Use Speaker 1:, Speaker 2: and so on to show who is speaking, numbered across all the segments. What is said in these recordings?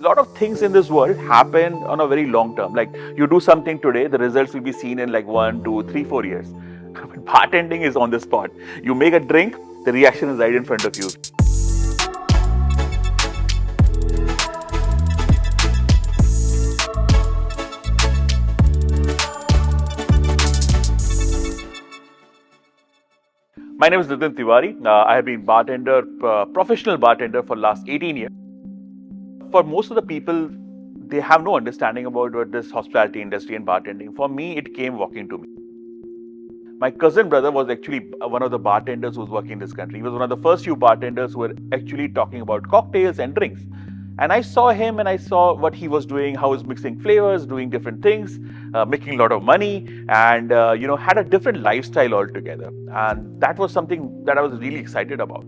Speaker 1: A lot of things in this world happen on a very long term. Like you do something today, the results will be seen in like 1, 2, 3, 4 years. But bartending is on the spot. You make a drink, the reaction is right in front of you. My name is Nitin Tewari. I have been professional bartender for last 18 years. For most of the people, they have no understanding about what this hospitality industry and bartending. For me, it came walking to me. My cousin brother was actually one of the bartenders who was working in this country. He was one of the first few bartenders who were actually talking about cocktails and drinks. And I saw him and I saw what he was doing, how he was mixing flavors, doing different things, making a lot of money, and had a different lifestyle altogether. And that was something that I was really excited about.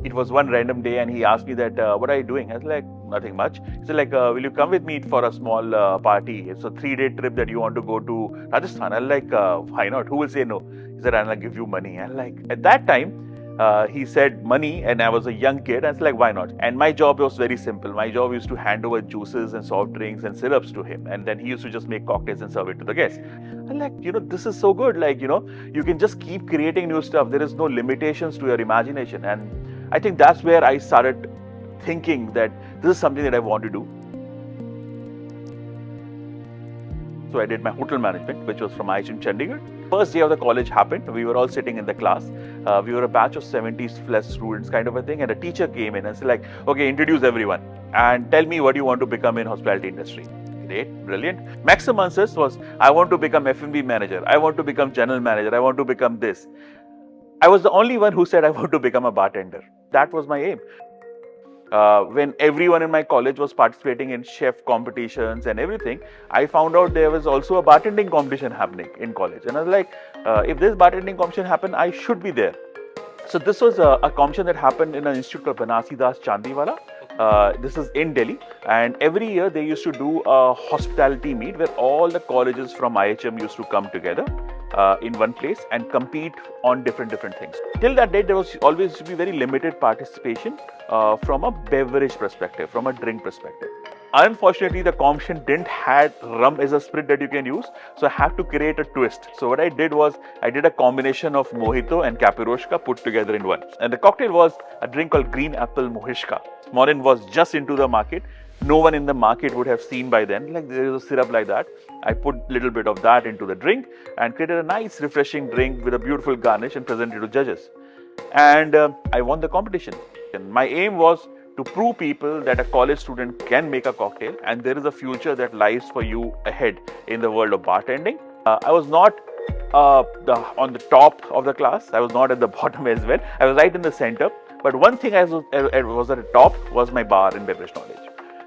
Speaker 1: It was one random day and he asked me that, what are you doing? I was like, nothing much. He said like, will you come with me for a small party? It's a 3-day trip that you want to go to Rajasthan. I was like, why not? Who will say no? He said, I'll give you money. And like, at that time, he said money and I was a young kid. And I was like, why not? And my job was very simple. My job used to hand over juices and soft drinks and syrups to him. And then he used to just make cocktails and serve it to the guests. And like, this is so good. Like, you can just keep creating new stuff. There is no limitations to your imagination. And I think that's where I started thinking that this is something that I want to do. So I did my hotel management, which was from IHM Chandigarh. First day of the college happened. We were all sitting in the class. We were a batch of 70 plus students kind of a thing. And a teacher came in and said like, okay, introduce everyone and tell me what you want to become in hospitality industry. Great, brilliant. Maximum answers was, I want to become F&B manager. I want to become general manager. I want to become this. I was the only one who said I want to become a bartender. That was my aim. When everyone in my college was participating in chef competitions and everything, I found out there was also a bartending competition happening in college. And I was like, if this bartending competition happened, I should be there. So this was a competition that happened in an institute called Banasi Das Chandiwala. This is in Delhi. And every year they used to do a hospitality meet where all the colleges from IHM used to come together in one place and compete on different things. Till that day, there was always to be very limited participation from a beverage perspective, from a drink perspective. Unfortunately, the competition didn't have rum as a spirit that you can use, so I had to create a twist. So what I did was, I did a combination of mojito and capiroshka put together in one. And the cocktail was a drink called green apple mohishka. Monin was just into the market. No one in the market would have seen by then, like there is a syrup like that. I put a little bit of that into the drink and created a nice refreshing drink with a beautiful garnish and presented to judges. And I won the competition. And my aim was to prove people that a college student can make a cocktail and there is a future that lies for you ahead in the world of bartending. I was not on the top of the class. I was not at the bottom as well. I was right in the center. But one thing I was at the top was my bar and beverage knowledge.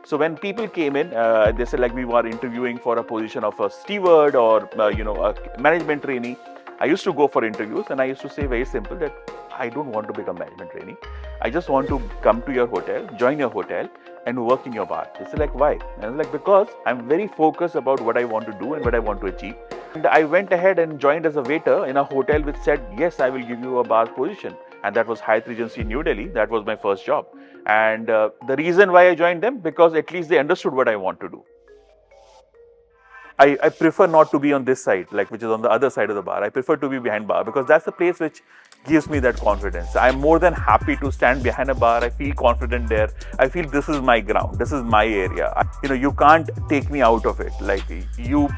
Speaker 1: So when people came in, they said like we were interviewing for a position of a steward or a management trainee. I used to go for interviews and I used to say very simple that I don't want to become a management trainee. I just want to come to your hotel, join your hotel and work in your bar. They said like why? And I was like because I'm very focused about what I want to do and what I want to achieve. And I went ahead and joined as a waiter in a hotel which said yes, I will give you a bar position. And that was Hyatt Regency New Delhi. That was my first job. And the reason why I joined them, because at least they understood what I want to do. I prefer not to be on this side, like which is on the other side of the bar. I prefer to be behind bar because that's the place which gives me that confidence. I'm more than happy to stand behind a bar. I feel confident there. I feel this is my ground. This is my area. You can't take me out of it. Like you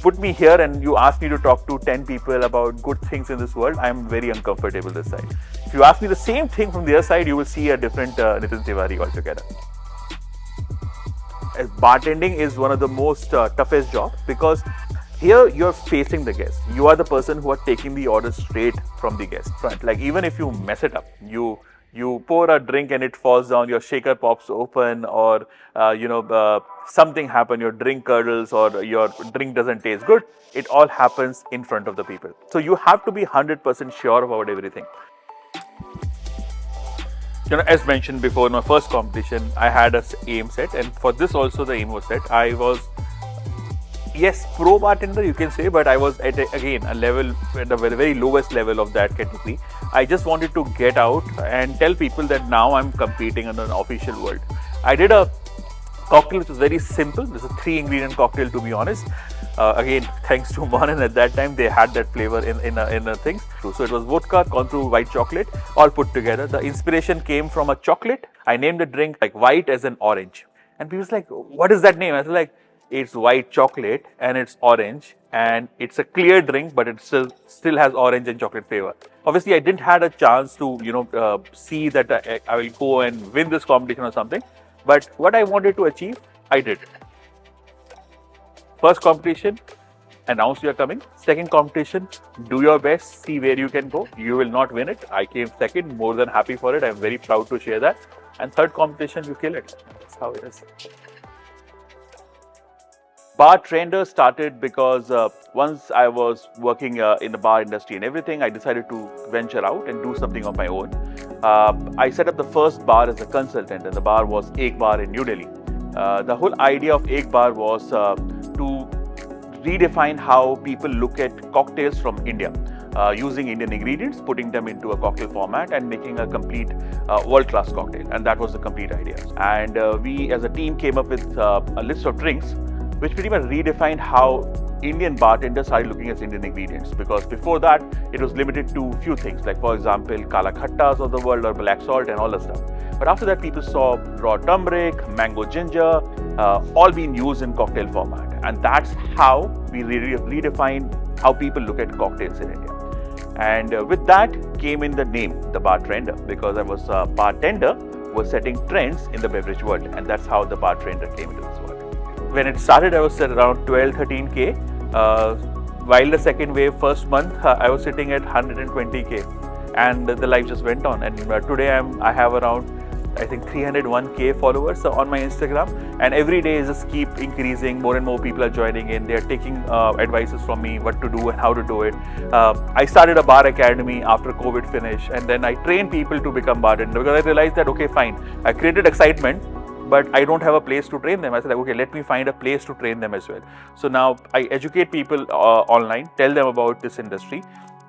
Speaker 1: put me here and you ask me to talk to 10 people about good things in this world. I'm very uncomfortable this side. If you ask me the same thing from the other side, you will see a different Nitin Tewari altogether. As bartending is one of the most toughest jobs because here you're facing the guest. You are the person who are taking the order straight from the guest front. Like even if you mess it up, you pour a drink and it falls down, your shaker pops open or something happens, your drink curdles or your drink doesn't taste good. It all happens in front of the people. So you have to be 100% sure about everything. As mentioned before, in my first competition, I had an aim set, and for this also the aim was set. I was, yes, pro bartender you can say, but I was at a level, at the very lowest level of that category. I just wanted to get out and tell people that now I'm competing in an official world. I did a cocktail which was very simple. This is a 3-ingredient cocktail, to be honest. Again, thanks to Monin, at that time they had that flavor in a thing. So it was vodka gone through white chocolate, all put together. The inspiration came from a chocolate. I named the drink like white as an orange, and people was like, "What is that name?" I was like, "It's white chocolate and it's orange, and it's a clear drink, but it still has orange and chocolate flavor." Obviously, I didn't had a chance to see that I will go and win this competition or something. But what I wanted to achieve, I did. First competition, announce you are coming. Second competition, do your best, see where you can go. You will not win it. I came second, more than happy for it. I'm very proud to share that. And third competition, you kill it. That's how it is. Bartender started because once I was working in the bar industry and everything, I decided to venture out and do something on my own. I set up the first bar as a consultant, and the bar was Egg Bar in New Delhi. The whole idea of Egg Bar was to redefine how people look at cocktails from India, using Indian ingredients, putting them into a cocktail format and making a complete world-class cocktail. And that was the complete idea. And we as a team came up with a list of drinks which pretty much redefined how Indian bartenders started looking at Indian ingredients, because before that it was limited to few things, like for example kala khattas of the world or black salt and all that stuff. But after that people saw raw turmeric, mango ginger, all being used in cocktail format, and that's how we redefined how people look at cocktails in India. And with that came in the name, the Bartender, because I was a bartender was setting trends in the beverage world, and that's how the Bartender came into this world. When it started, I was at around 12-13K. While the second wave, first month, I was sitting at 120K, and the life just went on. And today I have around, I think, 301K followers on my Instagram, and every day is just keep increasing. More and more people are joining in. They are taking advices from me, what to do and how to do it. I started a bar academy after COVID finished, and then I train people to become bartender, because I realized that, okay, fine, I created excitement, but I don't have a place to train them. I said, like, okay, let me find a place to train them as well. So now I educate people online, tell them about this industry.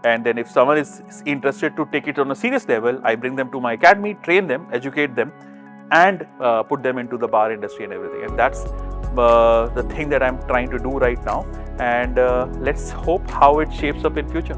Speaker 1: And then if someone is interested to take it on a serious level, I bring them to my academy, train them, educate them, and put them into the bar industry and everything. And that's the thing that I'm trying to do right now. And let's hope how it shapes up in future.